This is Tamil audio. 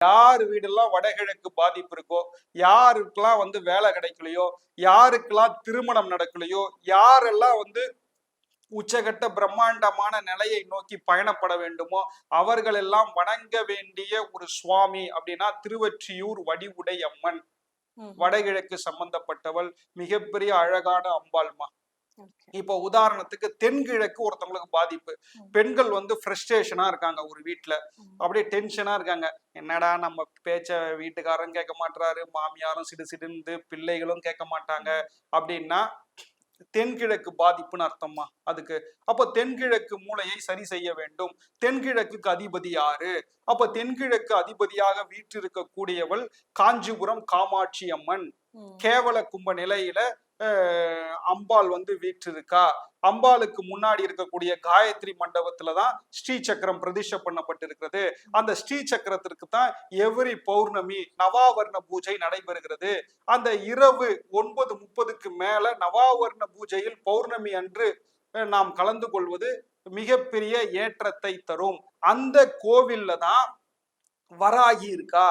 யார் வீடெல்லாம் வடகிழக்கு பாதிப்பு இருக்கோ, யாருக்கெல்லாம் வேலை கிடைக்கலையோ, யாருக்கெல்லாம் திருமணம் நடக்கலையோ, யாரெல்லாம் உச்சகட்ட பிரம்மாண்டமான நிலையை நோக்கி பயணப்பட வேண்டுமோ அவர்கள் எல்லாம் வணங்க வேண்டிய ஒரு சுவாமி அப்படின்னா திருவொற்றியூர் வடிவுடை அம்மன். வடகிழக்கு சம்பந்தப்பட்டவள், மிகப்பெரிய அழகான அம்பாள்மா. இப்போ உதாரணத்துக்கு தென்கிழக்கு ஒருத்தவங்களுக்கு பாதிப்பு, பெண்கள் ஃப்ரஸ்ட்ரேஷனா இருக்காங்க ஒரு வீட்டுல, அப்படியே டென்ஷனா இருக்காங்க. என்னடா நம்ம பேச்ச வீட்டுக்காரரும் கேட்க மாட்டாரு, மாமியாரும் சிடுசிடுந்து, பிள்ளைகளும் கேட்க மாட்டாங்க அப்படின்னா தென்கிழக்கு பாதிப்புன்னு அர்த்தமா அதுக்கு. அப்ப தென்கிழக்கு மூலையை சரி செய்ய வேண்டும். தென்கிழக்குக்கு அதிபதி யாரு? அப்ப தென்கிழக்கு அதிபதியாக வீற்றிருக்க கூடியவள் காஞ்சிபுரம் காமாட்சி அம்மன். கேவல கும்ப நிலையில அம்பாள் வீற்றிருக்கா. அம்பாளுக்கு முன்னாடி இருக்கக்கூடிய காயத்ரி மண்டபத்துலதான் ஸ்ரீ சக்கரம் பிரதிஷ்டை பண்ணப்பட்டிருக்கிறது. அந்த ஸ்ரீ சக்கரத்திற்கு தான் எவ்ரி பௌர்ணமி நவாவர்ண பூஜை நடைபெறுகிறது. அந்த இரவு 9:30க்கு மேல நவாவர்ண பூஜையில் பௌர்ணமி அன்று நாம் கலந்து கொள்வது மிகப்பெரிய ஏற்றத்தை தரும். அந்த கோவில்ல தான் வராகி இருக்கா.